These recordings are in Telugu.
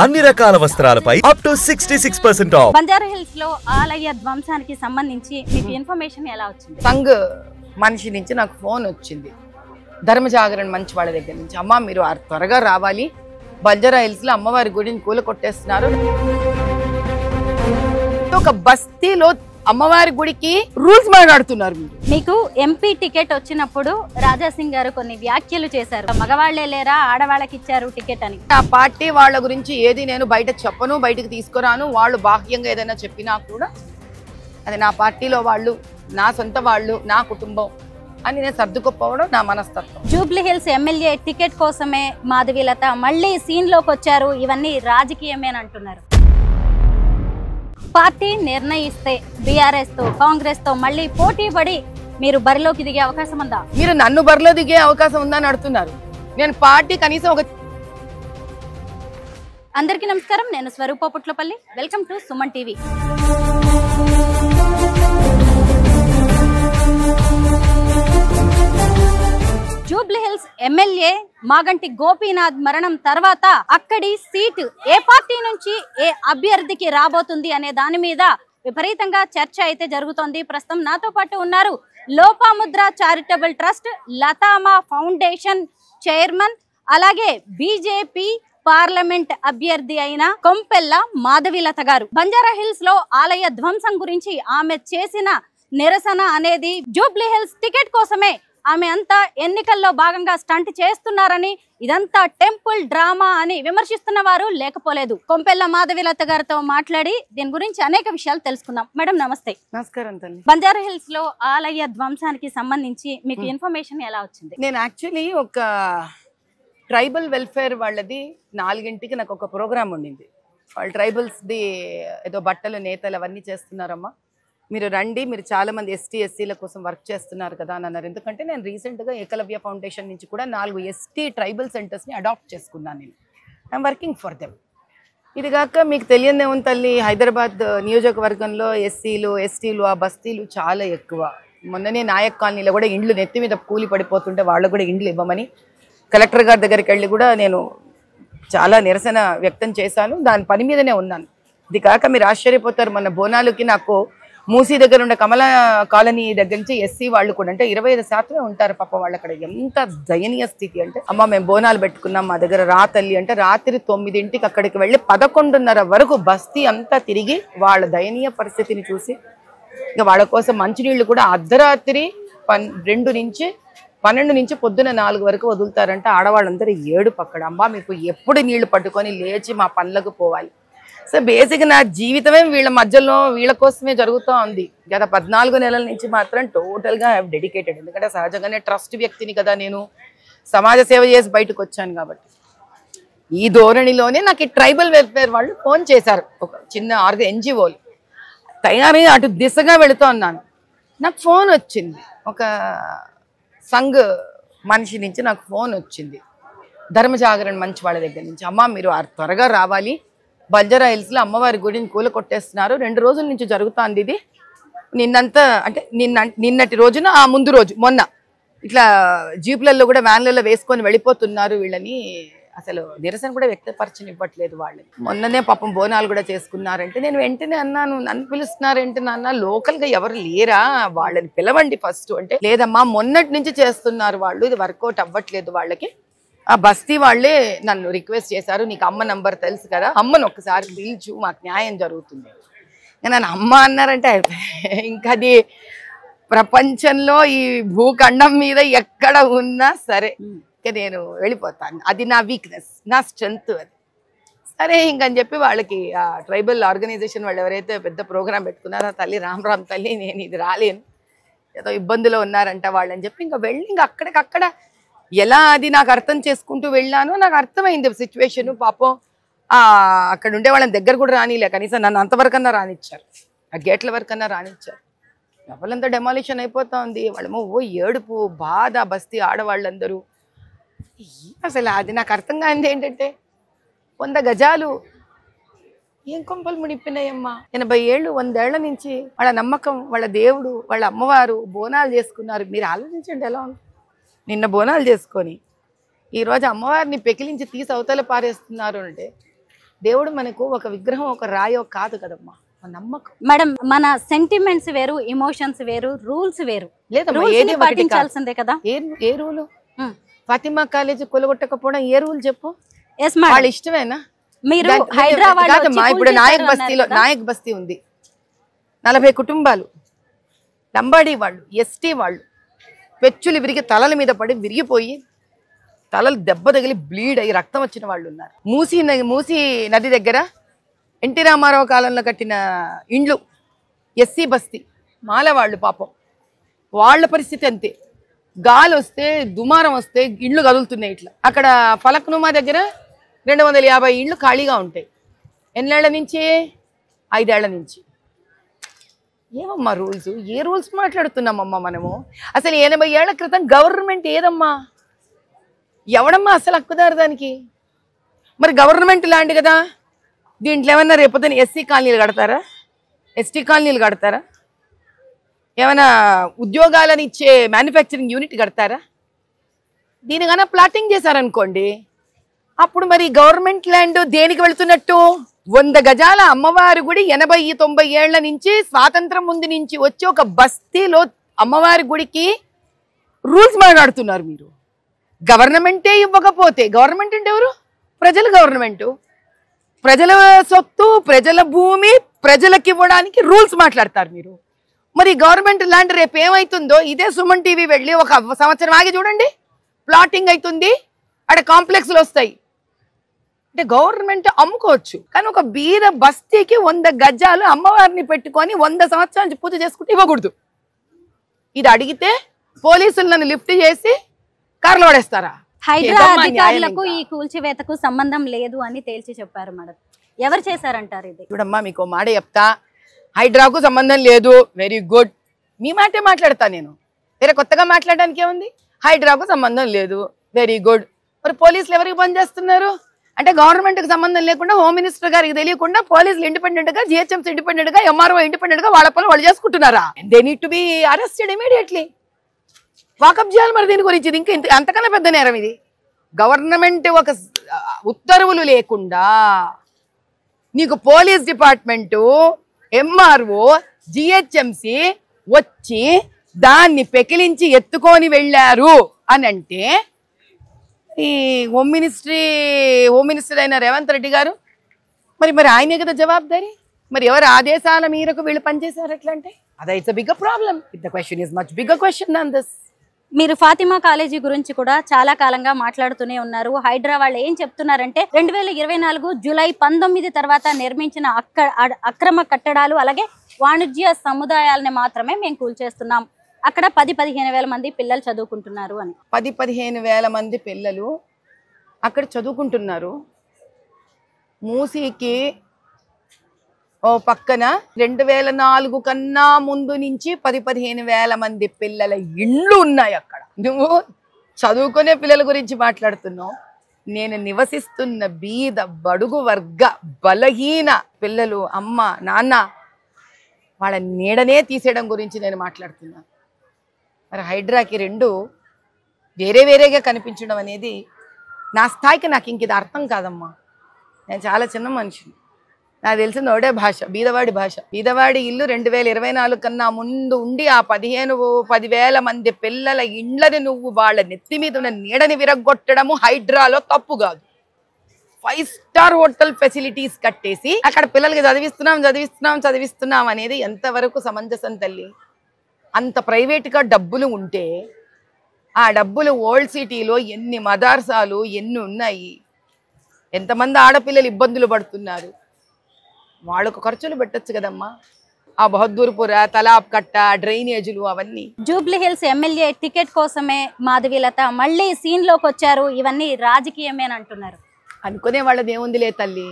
అన్ని రకాల వస్త్రాలపై up to 66% off. Banjara Hills లో ఆలయ ధ్వంసానికి సంబంధించి మీకు ఇన్ఫర్మేషన్ ఎలా వచ్చింది? సంఘ్ మనిషి నుంచి నాకు ఫోన్ వచ్చింది, ధర్మ జాగరణ మంచి వాళ్ళ దగ్గర నుంచి. అమ్మ మీరు త్వరగా రావాలి, బంజారా హిల్స్ లో అమ్మవారి గుడిని కూల కొట్టేస్తున్నారు. ఒక బస్తీలో అమ్మవారి గుడికి రూల్స్ మాట్లాడుతున్నారు. మీకు ఎంపీ టికెట్ వచ్చినప్పుడు రాజాసింగ్ గారు కొన్ని వ్యాఖ్యలు చేశారు, మగవాళ్లే లేరా ఆడవాళ్ళకి ఇచ్చారు టికెట్ అని. ఆ పార్టీ వాళ్ళ గురించి ఏది నేను బయట చెప్పను, బయటకు తీసుకురాను. వాళ్ళు బాహ్యంగా ఏదైనా చెప్పినా కూడా అది నా పార్టీలో వాళ్ళు, నా సొంత వాళ్ళు, నా కుటుంబం అని నేను సర్దుకుపోవడం నా మనస్తత్వం. జూబ్లీ హిల్స్ ఎమ్మెల్యే టికెట్ కోసమే మాధవీలత మళ్ళీ సీన్ లోకి వచ్చారు. ఇవన్నీ రాజకీయమే అని అంటున్నారు. పార్టీ నిర్ణయిస్తే బీఆర్ఎస్ తో కాంగ్రెస్ తో మళ్ళీ పోటీ పడి మీరు బరిలోకి దిగే అవకాశం ఉందా? మీరు నన్ను బరిలో దిగే అవకాశం ఉందని అడుగుతున్నారు. నేను పార్టీ కనీసం ఒక... అందరికీ నమస్కారం, నేను Swaroopa Putlapalli. Welcome to Suman TV. Jubilee Hills MLA Maganti Gopinath మరణం తర్వాత అక్కడి సీటు ఏ పార్టీ నుంచి ఏ అభ్యర్థికి రాబోతుంది అనే దాని మీద విపరీతంగా చర్చ అయితే జరుగుతోంది. ప్రస్తుతం నాతో పాటు ఉన్నారు Lopamudra charitable trust Latama foundation chairman, అలాగే బీజేపీ పార్లమెంట్ అభ్యర్థి అయిన కొంపెల్ల మాధవీలత గారు. బంజారా హిల్స్ లో ఆలయ ధ్వంసం గురించి ఆమె చేసిన నిరసన అనేది జూబ్లీ హిల్స్ టికెట్ కోసమే ఆమె అంతా ఎన్నికల్లో భాగంగా స్టంట్ చేస్తున్నారని, ఇదంతా టెంపుల్ డ్రామా అని విమర్శిస్తున్న వారు లేకపోలేదు. కొంపెల్ల మాధవీలత గారితో మాట్లాడి దీని గురించి అనేక విషయాలు తెలుసుకుందాం. మేడం నమస్తే. నమస్కారం తల్లి. బంజారా హిల్స్ లో ఆలయ ధ్వంసానికి సంబంధించి మీకు ఇన్ఫర్మేషన్ ఎలా వచ్చింది? నేను యాక్చువల్లీ ఒక ట్రైబల్ వెల్ఫేర్ వాళ్ళది 4ంటికి నాకు ఒక ప్రోగ్రామ్ ఉండింది. వాళ్ళు ట్రైబల్స్ది ఏదో బట్టలు నేతలు అవన్నీ చేస్తున్నారమ్మా, మీరు రండి, మీరు చాలా మంది ఎస్టీ ఎస్సీల కోసం వర్క్ చేస్తున్నారు కదా అని అన్నారు. ఎందుకంటే నేను రీసెంట్గా ఏకలవ్య ఫౌండేషన్ నుంచి కూడా 4 ఎస్టీ ట్రైబల్ సెంటర్స్ని అడాప్ట్ చేసుకున్నాను. నేను ఐఎమ్ వర్కింగ్ ఫర్ దెమ్. ఇది కాక మీకు తెలియదే ఉంది తల్లి, హైదరాబాద్ నియోజకవర్గంలో ఎస్సీలు ఎస్టీలు ఆ బస్తీలు చాలా ఎక్కువ. మొన్ననే నాయక్ కాలనీలో కూడా ఇండ్లు నెత్తి మీద కూలి పడిపోతుంటే వాళ్ళకు కూడా ఇండ్లు ఇవ్వమని కలెక్టర్ గారి దగ్గరికి వెళ్ళి కూడా నేను చాలా నిరసన వ్యక్తం చేశాను. దాని పని మీదనే ఉన్నాను. ఇది కాక మీరు ఆశ్చర్యపోతారు, మొన్న బోనాలకి నాకు మూసీ దగ్గర ఉండే కమల కాలనీ దగ్గర నుంచి ఎస్సీ వాళ్ళు కూడా అంటే 25% ఉంటారు పాప వాళ్ళు అక్కడ. ఎంత దయనీయ స్థితి అంటే, అమ్మ మేము బోనాలు పెట్టుకున్నాం, మా దగ్గర రా తల్లి అంటే రాత్రి 9ంటికి అక్కడికి వెళ్ళి 11:30 వరకు బస్తీ అంతా తిరిగి వాళ్ళ దయనీయ పరిస్థితిని చూసి ఇక వాళ్ళ కోసం మంచినీళ్ళు కూడా అర్ధరాత్రి 12 నుంచి పొద్దున 4 వరకు వదులుతారంటే ఆడవాళ్ళందరూ ఏడుపు అక్కడ. అమ్మ మీకు ఎప్పుడు నీళ్లు పట్టుకొని లేచి మా పనులకు పోవాలి. సో బేసిక్గా నా జీవితమే వీళ్ళ మధ్యలో వీళ్ళ కోసమే జరుగుతూ ఉంది. గత 14 నెలల నుంచి మాత్రం టోటల్గా ఐ హావ్ డెడికేటెడ్. ఎందుకంటే సహజంగానే ట్రస్ట్ వ్యక్తిని కదా నేను, సమాజ సేవ చేసి బయటకు వచ్చాను కాబట్టి. ఈ ధోరణిలోనే నాకు ఈ ట్రైబల్ వెల్ఫేర్ వాళ్ళు ఫోన్ చేశారు, ఒక చిన్న ఎన్జిఓలు తయారీ అటు దిశగా వెళుతూ ఉన్నాను. నాకు ఫోన్ వచ్చింది, ఒక సంఘ్ మనిషి నుంచి నాకు ఫోన్ వచ్చింది, ధర్మ జాగరణ మంచి వాళ్ళ దగ్గర నుంచి. అమ్మ మీరు త్వరగా రావాలి, బంజారా హిల్స్ లో అమ్మవారి గుడిని కూల కొట్టేస్తున్నారు. 2 రోజుల నుంచి జరుగుతుంది ఇది. నిన్నంతా అంటే నిన్నటి రోజున ఆ ముందు రోజు మొన్న ఇట్లా జీపులలో కూడా వ్యాన్లలో వేసుకొని వెళ్ళిపోతున్నారు వీళ్ళని. అసలు నిరసన కూడా వ్యక్తపరచనివ్వట్లేదు వాళ్ళని. మొన్ననే పాపం బోనాలు కూడా చేసుకున్నారంటే నేను వెంటనే అన్నాను, నన్ను పిలుస్తున్నారంటే నాన్న లోకల్గా ఎవరు లేరా, వాళ్ళని పిలవండి ఫస్ట్ అంటే, లేదమ్మా మొన్నటి నుంచి చేస్తున్నారు వాళ్ళు, ఇది వర్కౌట్ అవ్వట్లేదు వాళ్ళకి. ఆ బస్తీ వాళ్ళే నన్ను రిక్వెస్ట్ చేశారు, నీకు అమ్మ నంబర్ తెలుసు కదా, అమ్మను ఒక్కసారి పిలిచు, మాకు న్యాయం జరుగుతుంది. నన్ను అమ్మ అన్నారంటే ఇంకా అది ప్రపంచంలో ఈ భూఖండం మీద ఎక్కడ ఉన్నా సరే ఇంకా నేను వెళ్ళిపోతాను. అది నా వీక్నెస్, నా స్ట్రెంగ్త్ అది. సరే ఇంకని చెప్పి వాళ్ళకి ఆ ట్రైబల్ ఆర్గనైజేషన్ వాళ్ళు ఎవరైతే పెద్ద ప్రోగ్రాం పెట్టుకున్నారో, తల్లి రామ్ తల్లి నేను ఇది రాలేను, ఏదో ఇబ్బందులో ఉన్నారంట వాళ్ళని చెప్పి ఇంకా వెళ్ళి ఇంకా అక్కడికక్కడ ఎలా అది నాకు అర్థం చేసుకుంటూ వెళ్ళాను. నాకు అర్థమైంది సిచ్యువేషన్. పాపం అక్కడ ఉండే వాళ్ళని దగ్గర కూడా రానిలే, కనీసం నన్ను అంతవరకన్నా రానిచ్చారు, ఆ గేట్ల వరకన్నా రానిచ్చారు. లోపలంతా డెమాలిషన్ అయిపోతా ఉంది. వాళ్ళేమో ఏడుపు బాధ, బస్తీ ఆడవాళ్ళందరూ. అసలు అది నాకు అర్థం కానిది ఏంటంటే, 100 గజాలు ఏం కొంపలు మునిపినాయమ్మా. 80 ఏళ్ళు 100 ఏళ్ల నుంచి వాళ్ళ నమ్మకం, వాళ్ళ దేవుడు, వాళ్ళ అమ్మవారు బోనాలు చేసుకున్నారు. మీరు ఆలోచించండి ఎలా ఉంది. నిన్న బోనాలు చేసుకొని ఈరోజు అమ్మవారిని పెకిలించి తీసి అవతల పారేస్తున్నారు అంటే దేవుడు మనకు ఒక విగ్రహం ఒక రాయో కాదు కదమ్మా, నమ్మకం. మేడం మన సెంటిమెంట్స్ వేరు, ఎమోషన్స్ వేరు, రూల్స్ వేరు. లేదమ్మా, పాటించాల్సిందే కదా. ఏ రూలు? ఫాతిమా కాలేజీ కొలగొట్టకపోవడం ఏ రూల్ చెప్పు? వాళ్ళ ఇష్టమేనా? మీరు హైదరాబాద్ ఇప్పుడు నాయక్ బస్తీ ఉంది, 40 కుటుంబాలు, లంబాడీ వాళ్ళు, ఎస్టీ వాళ్ళు పెచ్చులు విరిగి తలల మీద పడి విరిగిపోయి తలలు దెబ్బ తగిలి బ్లీడ్ అయ్యి రక్తం వచ్చిన వాళ్ళు ఉన్నారు. మూసీ నది దగ్గర ఎన్టీ రామారావు కాలంలో కట్టిన ఇండ్లు, ఎస్సీ బస్తీ మాలవాళ్ళు పాపం, వాళ్ళ పరిస్థితి అంతే. గాలి వస్తే దుమారం వస్తే ఇండ్లు కదులుతున్నాయి ఇట్లా. అక్కడ ఫలక్నుమా దగ్గర 250 ఇండ్లు ఖాళీగా ఉంటాయి. ఎన్నేళ్ల నుంచి? 5 ఏళ్ల నుంచి. ఏమమ్మా రూల్స్? ఏ రూల్స్ మాట్లాడుతున్నామమ్మా మనము? అసలు 80 ఏళ్ల క్రితం గవర్నమెంట్ ఏదమ్మా? ఎవడమ్మా అసలు హక్కుదారు దానికి? మరి గవర్నమెంట్ ల్యాండ్ కదా, దీంట్లో ఏమన్నా రేపొద్దున ఎస్సీ కాలనీలు కడతారా, ఎస్టీ కాలనీలు కడతారా, ఏమైనా ఉద్యోగాలను ఇచ్చే మ్యానుఫ్యాక్చరింగ్ యూనిట్ కడతారా? దీనికన్నా ప్లాటింగ్ చేశారనుకోండి, అప్పుడు మరి గవర్నమెంట్ ల్యాండ్ దేనికి వెళుతున్నట్టు? 100 గజాల అమ్మవారి గుడి 80-90 ఏళ్ల నుంచి స్వాతంత్రం ముందు నుంచి వచ్చి ఒక బస్తీలో అమ్మవారి గుడికి రూల్స్ మాట్లాడుతున్నారు మీరు. గవర్నమెంటే ఇవ్వకపోతే, గవర్నమెంట్ అంటే ఎవరు? ప్రజల గవర్నమెంటు, ప్రజల సొత్తు, ప్రజల భూమి ప్రజలకు ఇవ్వడానికి రూల్స్ మాట్లాడతారు మీరు. మరి గవర్నమెంట్ ల్యాండ్ రేపు ఏమవుతుందో ఇదే సుమన్ టీవీ వెళ్ళి 1 సంవత్సరం ఆగి చూడండి, ప్లాటింగ్ అవుతుంది, అక్కడ కాంప్లెక్స్లు వస్తాయి. అంటే గవర్నమెంట్ అమ్ముకోవచ్చు, కానీ ఒక బీద బస్తీకి 100 గజాలు అమ్మవారిని పెట్టుకొని 100 సంవత్సరాల నుంచి పూజ చేసుకుంటే ఇవ్వకూడదు. ఇది అడిగితే పోలీసులు నన్ను లిఫ్ట్ చేసి కార్లో పడేస్తారా? హైదరాబాద్ అధికారులకు ఈ కూల్చివేతకు సంబంధం లేదు అని తేల్చి చెప్పారు మేడం. ఎవరు చేశారంటారు ఇది? చూడమ్మా, మీకు మాట చెప్తా, హైడ్రాకు సంబంధం లేదు, వెరీ గుడ్, మీ మాటే మాట్లాడతా నేను, వేరే కొత్తగా మాట్లాడడానికి ఏముంది? హైడ్రాకు సంబంధం లేదు, వెరీ గుడ్. మరి పోలీసులు ఎవరికి పని చేస్తున్నారు అంటే గవర్నమెంట్కి సంబంధం లేకుండా, హోమ్ మినిస్టర్ గారికి తెలియకుండా పోలీసులు ఇండిపెండెంట్ గా, జిహెచ్ఎంసీ ఇండిపెండెంట్ గా, ఎంఆర్ఓ ఇండిపెండెంట్ గా వాళ్ళ పనులు వాళ్ళు చేసుకుంటున్నారా? They need to be arrested immediately. వాకప్ చేయాలి మరి దీని గురించి. ఇది ఇంకా అంతకన్నా పెద్ద నేరం ఇది. గవర్నమెంట్ ఒక ఉత్తర్వులు లేకుండా నీకు పోలీస్ డిపార్ట్మెంటు, ఎంఆర్ఓ, జిహెచ్ఎంసీ వచ్చి దాన్ని పెకిలించి ఎత్తుకొని వెళ్ళారు అని అంటే, ఈ హోమ్ మినిస్టర్ అయిన రేవంత్ రెడ్డి గారు మరి ఆయనే కదా జవాబుదారి. మరి ఎవరు ఆదేశాల మేరకు వీళ్ళు పనిచేశారు ఎట్లా అంటే? అదే it's bigger problem. The question is much bigger question than this. మీరు ఫాతిమా కాలేజీ గురించి కూడా చాలా కాలంగా మాట్లాడుతూనే ఉన్నారు. హైడ్రా వాళ్ళు ఏం చెప్తున్నారంటే 2024 జూలై 19 తర్వాత నిర్మించిన అక్రమ కట్టడాలు అలాగే వాణిజ్య సముదాయాలని మాత్రమే మేము కూల్చేస్తున్నాం, అక్కడ 10-15 వేల మంది పిల్లలు చదువుకుంటున్నారు అని. 10-15 వేల మంది పిల్లలు అక్కడ చదువుకుంటున్నారు. మూసీకి ఓ పక్కన 2004 కన్నా ముందు నుంచి 10-15 వేల మంది పిల్లల ఇండ్లు ఉన్నాయి అక్కడ. నువ్వు చదువుకునే పిల్లల గురించి మాట్లాడుతున్నావు. నేను నివసిస్తున్న బీద బడుగు వర్గ బలహీన పిల్లలు, అమ్మ నాన్న వాళ్ళ నీడనే తీసేయడం గురించి నేను మాట్లాడుతున్నాను. మరి హైడ్రాకి 2 వేరేగా కనిపించడం అనేది నా స్థాయికి నాకు ఇంక ఇది అర్థం కాదమ్మా. నేను చాలా చిన్న మనిషిని, నాకు తెలిసిన ఒకటే భాష, బీదవాడి భాష. బీదవాడి ఇల్లు 2024 కన్నా ముందు ఉండి ఆ 10,000 మంది పిల్లల ఇండ్లని నువ్వు వాళ్ళ నెత్తి మీద ఉన్న నీడని విరగొట్టడము హైడ్రాలో తప్పు కాదు. 5 స్టార్ హోటల్ ఫెసిలిటీస్ కట్టేసి అక్కడ పిల్లలకి చదివిస్తున్నాం అనేది ఎంతవరకు సమంజసం తల్లి? అంత ప్రైవేట్గా డబ్బులు ఉంటే ఆ డబ్బులు ఓల్డ్ సిటీలో ఎన్ని మదర్సాలు ఎన్ని ఉన్నాయి, ఎంతమంది ఆడపిల్లలు ఇబ్బందులు పడుతున్నారు, వాళ్ళకు ఖర్చులు పెట్టచ్చు కదమ్మా. ఆ బహదూర్పుర, తలాబ్ కట్ట, డ్రైనేజీలు అవన్నీ. జూబ్లీ హిల్స్ ఎమ్మెల్యే టికెట్ కోసమే మాధవీలత మళ్ళీ సీన్ లోకి వచ్చారు, ఇవన్నీ రాజకీయమేనంటున్నారు. అనుకునే వాళ్ళది ఏముందిలే తల్లి,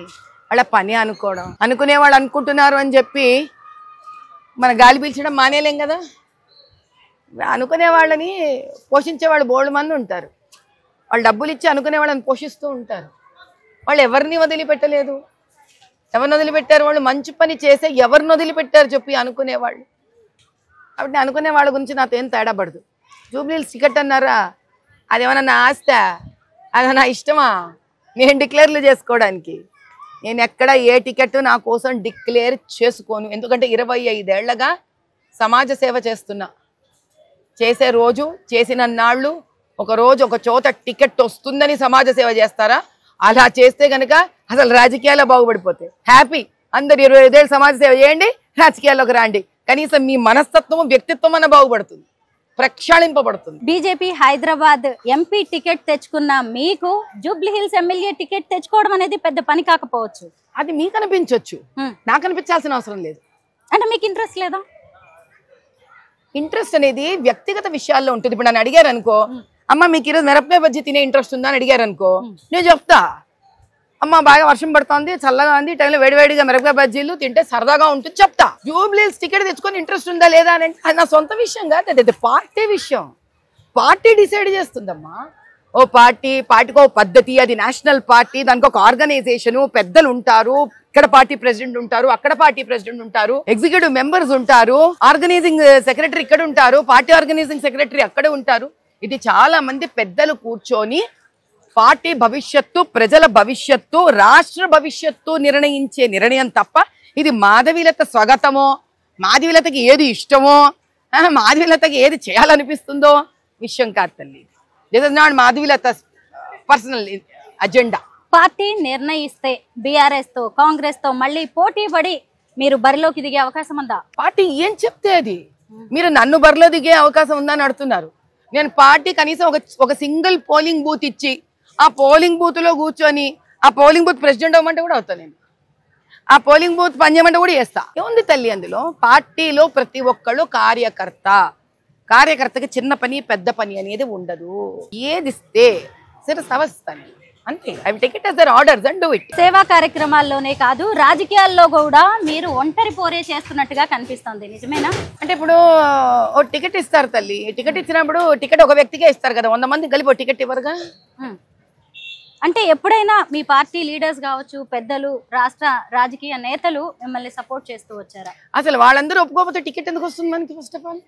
వాళ్ళ పని అనుకోవడం. అనుకునే వాళ్ళు అనుకుంటున్నారు అని చెప్పి మన గాలి పీల్చడం మానేలేం కదా. అనుకునే వాళ్ళని పోషించే వాళ్ళు బోల్డ్ మంది ఉంటారు. వాళ్ళు డబ్బులు ఇచ్చి అనుకునే వాళ్ళని పోషిస్తూ ఉంటారు. వాళ్ళు ఎవరిని వదిలిపెట్టలేదు. ఎవరిని వదిలిపెట్టారు? వాళ్ళు మంచి పని చేసే ఎవరిని వదిలిపెట్టారు చెప్పి అనుకునేవాళ్ళు. కాబట్టి అనుకునే వాళ్ళ గురించి నాతో ఏం తేడా పడదు. జూబ్లీ హిల్స్ టికెట్ అన్నారా, అదేమన్నా నా ఆస్తా, అది నా ఇష్టమా నేను డిక్లేర్లు చేసుకోవడానికి? నేను ఎక్కడ ఏ టికెట్ నా కోసం డిక్లేర్ చేసుకోను. ఎందుకంటే 25 ఏళ్లగా సమాజ సేవ చేస్తున్నా. చేసే రోజు చేసిన నాళ్ళు ఒక రోజు ఒక చోట టికెట్ వస్తుందని సమాజ సేవ చేస్తారా? అలా చేస్తే కనుక అసలు రాజకీయాల్లో బాగుపడిపోతే హ్యాపీ. అందరు 25 ఏళ్ళు సమాజ సేవ చేయండి, రాజకీయాల్లోకి రండి. కనీసం మీ మనస్తత్వం వ్యక్తిత్వం అన్న బాగుపడుతుంది, ప్రక్షాళింపబడుతుంది. బీజేపీ హైదరాబాద్ ఎంపీ టికెట్ తెచ్చుకున్న మీకు జూబ్లీ హిల్స్ ఎమ్మెల్యే టికెట్ తెచ్చుకోవడం అనేది పెద్ద పని కాకపోవచ్చు. అది మీకు అనిపించవచ్చు, నాకు అనిపించాల్సిన అవసరం లేదు. అంటే మీకు ఇంట్రెస్ట్ లేదా? ఇంట్రెస్ట్ అనేది వ్యక్తిగత విషయాల్లో ఉంటుంది. ఇప్పుడు నన్ను అడిగారు అనుకో, అమ్మ మీకు ఈరోజు మిరపకాయ బజ్జీ తినే ఇంట్రెస్ట్ ఉందా అని అడిగారు అనుకో, నేను చెప్తా అమ్మ బాగా వర్షం పడుతుంది, చల్లగా ఉంది, టైంలో వేడివేడిగా మిరపకాయ బజ్జీలు తింటే సరదాగా ఉంటుంది చెప్తా. జూబ్లీ హిల్స్ టికెట్ తెచ్చుకొని ఇంట్రెస్ట్ ఉందా లేదా అని అంటే అది నా సొంత విషయం కాదు, అది పార్టీ విషయం. Party decide చేస్తుందమ్మా. ఓ పార్టీకి ఓ పద్ధతి, అది నేషనల్ పార్టీ, దానికి ఒక ఆర్గనైజేషన్, పెద్దలు ఉంటారు, ఇక్కడ పార్టీ ప్రెసిడెంట్ ఉంటారు, అక్కడ పార్టీ ప్రెసిడెంట్ ఉంటారు, ఎగ్జిక్యూటివ్ మెంబర్స్ ఉంటారు, ఆర్గనైజింగ్ సెక్రటరీ ఇక్కడ ఉంటారు, పార్టీ ఆర్గనైజింగ్ సెక్రటరీ అక్కడ ఉంటారు. ఇది చాలా మంది పెద్దలు కూర్చొని పార్టీ భవిష్యత్తు, ప్రజల భవిష్యత్తు, రాష్ట్ర భవిష్యత్తు నిర్ణయించే నిర్ణయం తప్ప ఇది మాధవీలత స్వగతమో, మాధవీలతకి ఏది ఇష్టమో, మాధవీలతకి ఏది చేయాలనిపిస్తుందో విషయం కాదు తల్లి. This is not Madhavilatha personal agenda. Party నిర్ణయిస్తే బీఆర్ఎస్ తో కాంగ్రెస్ తో మళ్ళీ పోటీ పడి మీరు బరిలోకి దిగే అవకాశం ఉందా? పార్టీ ఏం చెప్తే అది. మీరు నన్ను బరిలో దిగే అవకాశం ఉందని అడుగుతున్నారు. నేను పార్టీ కనీసం ఒక సింగిల్ పోలింగ్ బూత్ ఇచ్చి ఆ పోలింగ్ బూత్ లో కూర్చొని ఆ పోలింగ్ బూత్ ప్రెసిడెంట్ అవ్వమంటే కూడా అవుతాను. నేను ఆ పోలింగ్ బూత్ పనిచేయమంటే కూడా చేస్తా. ఏముంది తల్లి అందులో? పార్టీలో ప్రతి ఒక్కళ్ళు కార్యకర్తకి చిన్న పని పెద్ద పని అనేది ఉండదు. ఏది ఇస్తే సరే సమస్తాను అంతే. I will take it as their orders and do it. సేవా కార్యక్రమాల్లోనే కాదు రాజకీయాల్లో కూడా మీరు ఒంటరి పోరే చేస్తున్నట్టుగా కనిపిస్తుంది, నిజమేనా? అంటే ఇప్పుడు ఓ టికెట్ ఇస్తారు తల్లి, టికెట్ ఇచ్చినప్పుడు టికెట్ ఒక వ్యక్తికే ఇస్తారు కదా, 100 మంది కలిపి ఓ టికెట్ ఇవ్వరుగా. అంటే ఎప్పుడైనా మీ పార్టీ లీడర్స్ కావచ్చు, పెద్దలు, రాష్ట్ర రాజకీయ నేతలు మిమ్మల్ని సపోర్ట్ చేస్తూ వచ్చారా? అసలు వాళ్ళందరూ ఒప్పుకోకపోతే టికెట్ ఎందుకు వస్తుంది మనకి? ఫస్ట్ ఆఫ్ ఆల్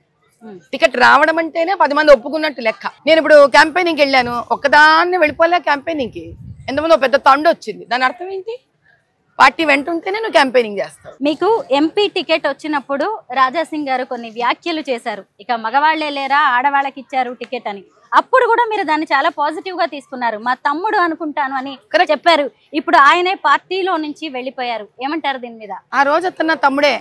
టికెట్ రావడం అంటేనే 10 మంది ఒప్పుకున్నట్టు లెక్క. నేను ఇప్పుడు క్యాంపెయినింగ్కి వెళ్ళాను, ఒక్కదాన్ని వెళ్ళిపోలే క్యాంపెయినింగ్కి, ఎంతమంది పెద్ద తండు వచ్చింది. దాని అర్థం ఏంటి? పార్టీ వెంటుంటేనే నువ్వు క్యాంపెయినింగ్ చేస్తావు. మీకు ఎంపీ టికెట్ వచ్చినప్పుడు రాజాసింగ్ గారు కొన్ని వ్యాఖ్యలు చేశారు, ఇక మగవాళ్లే లేరా ఆడవాళ్ళకి ఇచ్చారు టికెట్ అని. అప్పుడు కూడా మీరు దాన్ని చాలా పాజిటివ్ గా తీసుకున్నారు. మా తమ్ముడు అనుకుంటాను అని చెప్పారు. ఇప్పుడు ఆయనే పార్టీలో నుంచి వెళ్ళిపోయారు, ఏమంటారు దీని మీద? ఆ రోజు అతను నా తమ్ముడే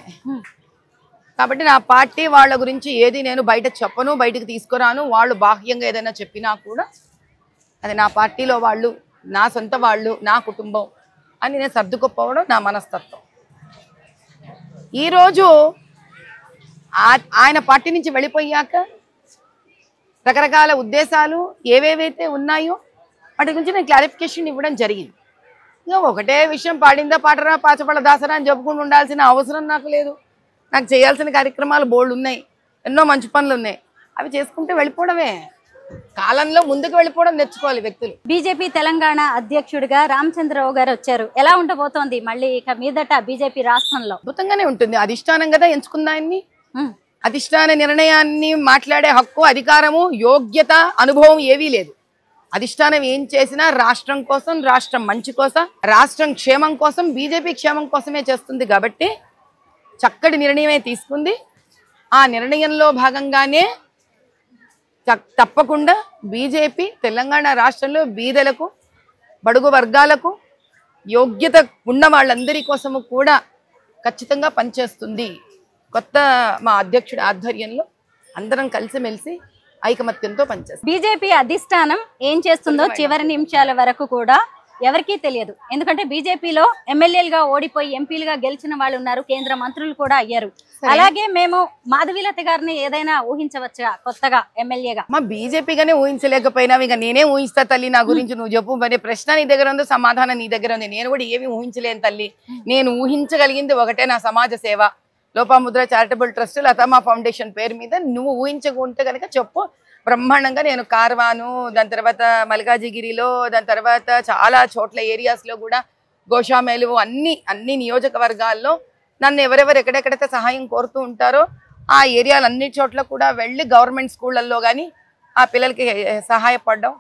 కాబట్టి నా పార్టీ వాళ్ళ గురించి ఏది నేను బయట చెప్పను, బయటకు తీసుకురాను. వాళ్ళు బాహ్యంగా ఏదైనా చెప్పినా కూడా అది నా పార్టీలో వాళ్ళు, నా సొంత వాళ్ళు, నా కుటుంబం అని నేను సర్దుకుపోవడం నా మనస్తత్వం. ఈరోజు ఆయన పార్టీ నుంచి వెళ్ళిపోయాక రకరకాల ఉద్దేశాలు ఏవేవైతే ఉన్నాయో వాటి గురించి నేను క్లారిఫికేషన్ ఇవ్వడం జరిగింది. ఇంకా ఒకటే విషయం పాడిందా పాటరా పాచపళ్ళ దాసరా అని చెప్పుకుంటూ ఉండాల్సిన అవసరం నాకు లేదు. నాకు చేయాల్సిన కార్యక్రమాలు బోల్డ్ ఉన్నాయి, ఎన్నో మంచి పనులు ఉన్నాయి, అవి చేసుకుంటే వెళ్ళిపోవడమే. కాలంలో ముందుకు వెళ్ళిపోవడం నేర్చుకోవాలి వ్యక్తులు. బీజేపీ తెలంగాణ అధ్యక్షుడిగా రామచంద్రరావు గారు వచ్చారు, ఎలా ఉండబోతోంది మళ్ళీ ఇక మీదట బీజేపీ రాష్ట్రంలో? అద్భుతంగానే ఉంటుంది. అధిష్టానం కదా ఎంచుకుందాన్ని, అధిష్టాన నిర్ణయాన్ని మాట్లాడే హక్కు, అధికారము, యోగ్యత, అనుభవం ఏవీ లేదు. అధిష్టానం ఏం చేసినా రాష్ట్రం కోసం, రాష్ట్రం మంచి కోసం, రాష్ట్రం క్షేమం కోసం, బీజేపీ క్షేమం కోసమే చేస్తుంది. కాబట్టి చక్కటి నిర్ణయమే తీసుకుంది. ఆ నిర్ణయంలో భాగంగానే తప్పకుండా బీజేపీ తెలంగాణ రాష్ట్రంలో బీదలకు, బడుగు వర్గాలకు, యోగ్యత ఉన్న వాళ్ళందరి కోసము కూడా ఖచ్చితంగా పనిచేస్తుంది. కొత్త మా అధ్యక్షుడి ఆధ్వర్యంలో అందరం కలిసిమెలిసి ఐకమత్యంతో పనిచేస్తాం. బీజేపీ అధిష్టానం ఏం చేస్తుందో చివరి నిమిషాల వరకు కూడా ఎవరికీ తెలియదు. ఎందుకంటే బీజేపీలో ఎమ్మెల్యేలుగా ఓడిపోయి ఎంపీలుగా గెలిచిన వాళ్ళు ఉన్నారు, కేంద్ర మంత్రులు కూడా అయ్యారు. అలాగే మేము మాధవీలత గారిని ఏదైనా ఊహించవచ్చా కొత్తగా ఎమ్మెల్యేగా? మా బీజేపీగానే ఊహించలేకపోయినా ఇక నేనే ఊహిస్తా తల్లి. నా గురించి నువ్వు చెప్పు. మరి ప్రశ్న నీ దగ్గర ఉంది, సమాధానం నీ దగ్గర ఉంది. నేను కూడా ఏమీ ఊహించలేను తల్లి. నేను ఊహించగలిగింది ఒకటే, నా సమాజ సేవ, Lopamudra charitable trust, Latama foundation పేరు మీద. నువ్వు ఊహించకుంటే కనుక చెప్పు. బ్రహ్మాండంగా నేను కార్వాను, దాని తర్వాత మల్కాజిగిరిలో, దాని తర్వాత చాలా చోట్ల ఏరియాస్లో కూడా గోషామేలు, అన్ని నియోజకవర్గాల్లో నన్ను ఎవరెవరు ఎక్కడెక్కడైతే సహాయం కోరుతూ ఉంటారో ఆ ఏరియాలన్ని చోట్ల కూడా వెళ్ళి గవర్నమెంట్ స్కూళ్ళల్లో కానీ ఆ పిల్లలకి సహాయపడడం,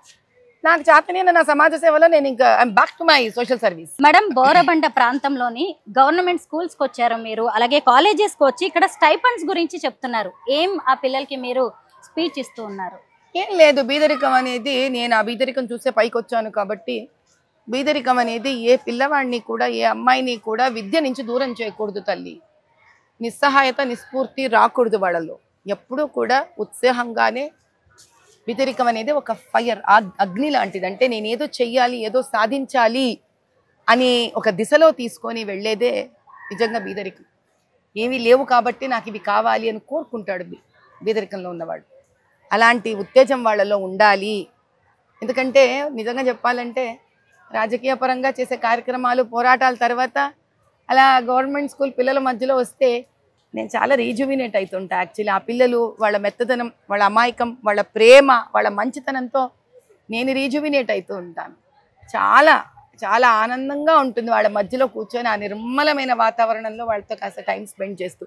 నాకు చేతనైన నా సమాజ సేవలో నేను ఇంకా I'm back to my social service. Madam, Borabanda ప్రాంతంలోని గవర్నమెంట్ స్కూల్స్ కి వచ్చారు మీరు, అలాగే కాలేజెస్ కి వచ్చి ఇక్కడ స్టైపెండ్స్ గురించి చెప్తున్నారు. ఏం ఆ పిల్లలకి మీరు స్పీచ్ ఇస్తూ ఉన్నారు? ఏం లేదు, బీదరికం అనేది నేను ఆ బీదరికం చూసే పైకి వచ్చాను కాబట్టి బీదరికం అనేది ఏ పిల్లవాడిని కూడా ఏ అమ్మాయిని కూడా విద్య నుంచి దూరం చేయకూడదు తల్లి. నిస్సహాయత నిస్ఫూర్తి రాకూడదు వాళ్ళలో. ఎప్పుడూ కూడా ఉత్సాహంగానే బీదరికం అనేది ఒక ఫైర్, అగ్ని లాంటిది. అంటే నేను ఏదో చెయ్యాలి, ఏదో సాధించాలి అని ఒక దిశలో తీసుకొని వెళ్ళేదే నిజంగా బీదరికం. ఏమీ లేవు కాబట్టి నాకు ఇవి కావాలి అని కోరుకుంటాడు బీదరికంలో ఉన్నవాడు. అలాంటి ఉత్తేజం వాళ్ళలో ఉండాలి. ఎందుకంటే నిజంగా చెప్పాలంటే రాజకీయ పరంగా చేసే కార్యక్రమాలు పోరాటాల తర్వాత అలా గవర్నమెంట్ స్కూల్ పిల్లల మధ్యలో వస్తే నేను చాలా రీజువినేట్ అవుతుంటా. యాక్చువల్లీ ఆ పిల్లలు వాళ్ళ మెత్తదనం, వాళ్ళ అమాయకం, వాళ్ళ ప్రేమ, వాళ్ళ మంచితనంతో నేను రీజువినేట్ అవుతూ ఉంటాను. చాలా చాలా ఆనందంగా ఉంటుంది వాళ్ళ మధ్యలో కూర్చొని ఆ నిర్మలమైన వాతావరణంలో వాళ్ళతో కాస్త టైం స్పెండ్ చేస్తూ.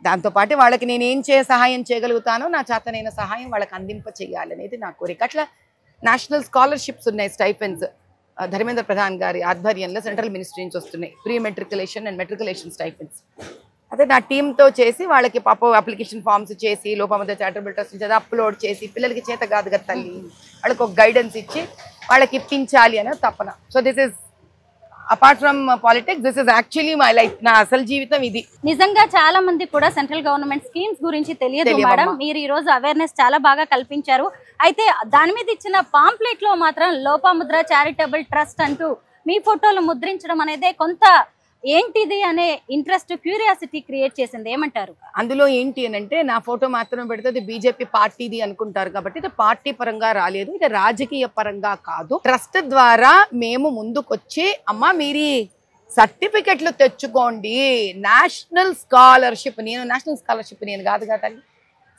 దాంతోపాటు వాళ్ళకి నేను ఏం సహాయం చేయగలుగుతానో నా చేతనైన సహాయం వాళ్ళకి అందింప చేయాలనేది నా కోరిక. అట్లా నేషనల్ స్కాలర్షిప్స్ ఉన్నాయి, స్టైపెండ్స్ ధర్మేంద్ర ప్రధాన్ గారి ఆధ్వర్యంలో సెంట్రల్ మినిస్ట్రీ నుంచి వస్తున్నాయి. Pre matriculation and matriculation stipends అదే నా టీంతో చేసి వాళ్ళకి పాప అప్లికేషన్ ఫామ్స్ చేసి లోపముద్ర చారిటబుల్ ట్రస్ట్ నుంచి అప్లోడ్ చేసి పిల్లలకి చేత కాదు కదా తల్లి, వాళ్ళకి ఒక గైడెన్స్ ఇచ్చి వాళ్ళకి ఇప్పించాలి అనే తపన. So this is apart from politics, this is actually my life. నా అసలు జీవితం ఇది. నిజంగా చాలా మంది కూడా సెంట్రల్ గవర్నమెంట్ స్కీమ్స్ గురించి తెలియదు మేడం. మీరు ఈ రోజు అవేర్నెస్ చాలా బాగా కల్పించారు. అయితే దాని మీద ఇచ్చిన పాంప్లెట్ లో మాత్రం లోపముద్ర చారిటబుల్ ట్రస్ట్ అంటూ మీ ఫోటోలు ముద్రించడం అనేది కొంత ఏంటిది అనే ఇంట్రెస్ట్, క్యూరియాసిటీ క్రియేట్ చేసింది. ఏమంటారు? అందులో ఏంటి అని అంటే నా ఫోటో మాత్రమే పెడితే బీజేపీ పార్టీది అనుకుంటారు కాబట్టి ఇది పార్టీ పరంగా రాలేదు, ఇది రాజకీయ పరంగా కాదు. ట్రస్ట్ ద్వారా మేము ముందుకొచ్చి అమ్మా మీరు సర్టిఫికెట్లు తెచ్చుకోండి, నేషనల్ స్కాలర్షిప్, నేషనల్ స్కాలర్షిప్ నేను కాదు కదా,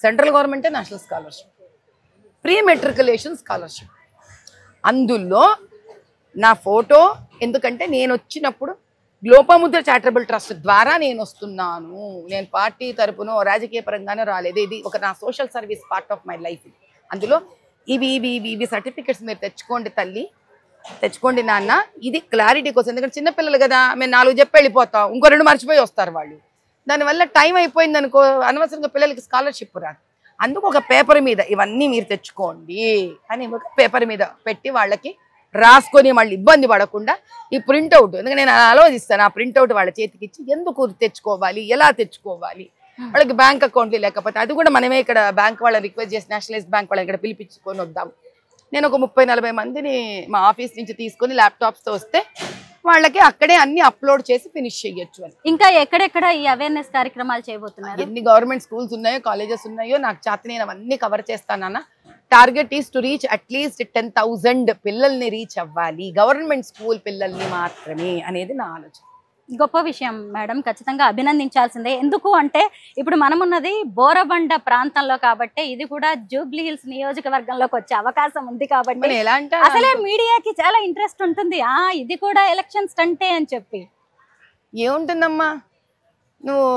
సెంట్రల్ గవర్నమెంటే national scholarship, pre matriculation scholarship. అందులో నా ఫోటో, ఎందుకంటే నేను వచ్చినప్పుడు లోపముద్ర చారిటబుల్ ట్రస్ట్ ద్వారా నేను వస్తున్నాను, నేను పార్టీ తరపునో రాజకీయ పరంగానే రాలేదు. ఇది ఒక నా social service part of my life. అందులో ఇవి సర్టిఫికెట్స్ మీరు తెచ్చుకోండి తల్లి, తెచ్చుకోండి నాన్న. ఇది క్లారిటీ కోసం, ఎందుకంటే చిన్నపిల్లలు కదా, మేము 4 చెప్పి వెళ్ళిపోతాం, ఇంకో 2 మర్చిపోయి వస్తారు వాళ్ళు. దానివల్ల టైం అయిపోయింది అనుకో, అనవసరంగా పిల్లలకి స్కాలర్షిప్ రాదు. అందుకు ఒక పేపర్ మీద ఇవన్నీ మీరు తెచ్చుకోండి అని ఒక పేపర్ మీద పెట్టి వాళ్ళకి రాసుకొని మళ్ళీ ఇబ్బంది పడకుండా ఈ ప్రింట్అవుట్, ఎందుకంటే నేను ఆలోచిస్తాను ఆ ప్రింట్అవుట్ వాళ్ళ చేతికి ఇచ్చి ఎందుకు తెచ్చుకోవాలి, ఎలా తెచ్చుకోవాలి, వాళ్ళకి బ్యాంక్ అకౌంట్లు లేకపోతే అది కూడా మనమే ఇక్కడ బ్యాంక్ వాళ్ళని రిక్వెస్ట్ చేసి నేషనలైజ్డ్ బ్యాంక్ వాళ్ళని ఇక్కడ పిలిపించుకొని వద్దాం. నేను ఒక 30-40 మందిని మా ఆఫీస్ నుంచి తీసుకొని ల్యాప్టాప్స్తో వస్తే వాళ్ళకి అక్కడే అన్ని అప్లోడ్ చేసి ఫినిష్ చేయొచ్చు అని. ఇంకా ఎక్కడెక్కడ ఈ అవేర్నెస్ కార్యక్రమాలు చేయబోతున్నారు? ఎన్ని గవర్నమెంట్ స్కూల్స్ ఉన్నాయో, కాలేజెస్ ఉన్నాయో నాకు చేతనైన అవన్నీ కవర్ చేస్తానన్న. టార్గెట్ ఈస్ టు రీచ్ అట్లీస్ట్ 10,000 పిల్లల్ని రీచ్ అవ్వాలి, గవర్నమెంట్ స్కూల్ పిల్లల్ని మాత్రమే అనేది నా ఆలోచన. గొప్ప విషయం మేడం, ఖచ్చితంగా అభినందించాల్సిందే. ఎందుకు అంటే ఇప్పుడు మనం ఉన్నది బోరబండ ప్రాంతంలో కాబట్టి ఇది కూడా జూబ్లీ హిల్స్ నియోజకవర్గంలోకి వచ్చే అవకాశం ఉంది కాబట్టి అసలే మీడియాకి చాలా ఇంట్రెస్ట్ ఉంటుంది, ఇది కూడా ఎలక్షన్ స్టంటే అని చెప్పి. ఏముంటుందమ్మా, నువ్వు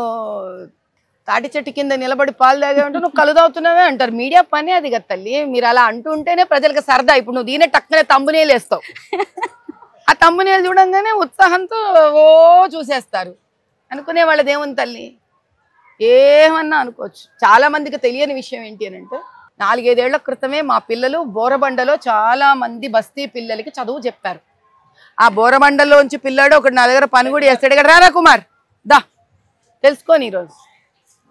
తాటి చెట్టు కింద నిలబడి పాలు తాగే ఉంటే నువ్వు కలు తాగుతున్నావే అంటారు. మీడియా పని అది కదా తల్లి. మీరు అలా అంటూ ఉంటేనే ప్రజలకు సరదా. ఇప్పుడు నువ్వు దీనే టక్కునే తమ్మునేలు వేస్తావు, ఆ తమ్మునేలు చూడంగానే ఉత్సాహంతో ఓ చూసేస్తారు. అనుకునే వాళ్ళది ఏముంది తల్లి, ఏమన్నా అనుకోవచ్చు. చాలా మందికి తెలియని విషయం ఏంటి అని అంటే 4-5 ఏళ్ల క్రితమే మా పిల్లలు బోరబండలో చాలా మంది బస్తీ పిల్లలకి చదువు చెప్పారు. ఆ బోరబండలోంచి పిల్లాడు ఒకటి నా దగ్గర పని కూడా చేస్తాడు. ఇక్కడ రారా కుమార్ దా తెలుసుకోని ఈరోజు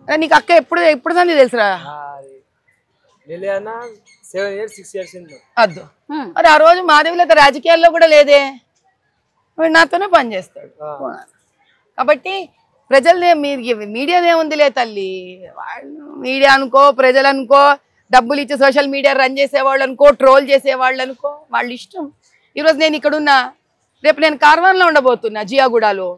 నీకు అక్క ఎప్పుడు సంది తెలుసురా? అద్దు మరి ఆ రోజు మాధవిలత రాజకీయాల్లో కూడా లేదే, నాతోనే పనిచేస్తాడు. కాబట్టి ప్రజలనే మీడియాదేముందిలే తల్లి, మీడియా అనుకో, ప్రజలు అనుకో, డబ్బులు ఇచ్చి సోషల్ మీడియా రన్ చేసేవాళ్ళు అనుకో, ట్రోల్ చేసేవాళ్ళు అనుకో, వాళ్ళ ఇష్టం. ఈరోజు నేను ఇక్కడున్నా, రేపు నేను కార్వాన్లో ఉండబోతున్నా జియాగూడలో.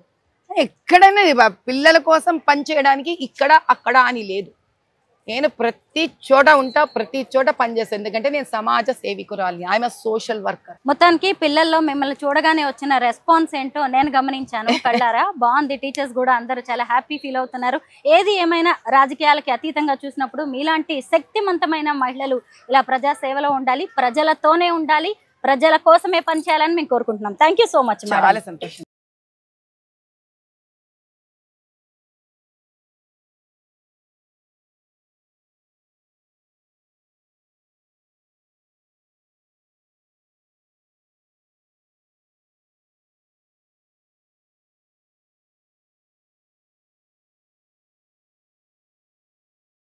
ఎక్కడైనా పిల్లల కోసం పనిచేయడానికి ఇక్కడ అక్కడ అని లేదు. నేను ప్రతి చోట ఉంటా, ప్రతి చోట పనిచేస్తాను, ఎందుకంటే నేను సమాజ సేవికురాలిని. I'm a social worker. మొత్తానికి పిల్లల్లో మిమ్మల్ని చూడగానే వచ్చిన రెస్పాన్స్ ఏంటో నేను గమనించాను కళ్ళారా. బాగుంది, టీచర్స్ కూడా అందరూ చాలా హ్యాపీ ఫీల్ అవుతున్నారు. ఏది ఏమైనా రాజకీయాలకి అతీతంగా చూసినప్పుడు మీలాంటి శక్తివంతమైన మహిళలు ఇలా ప్రజా సేవలో ఉండాలి, ప్రజలతోనే ఉండాలి, ప్రజల కోసమే పనిచేయాలని మేము కోరుకుంటున్నాం. Thank you so much. చాలా సంతోషం.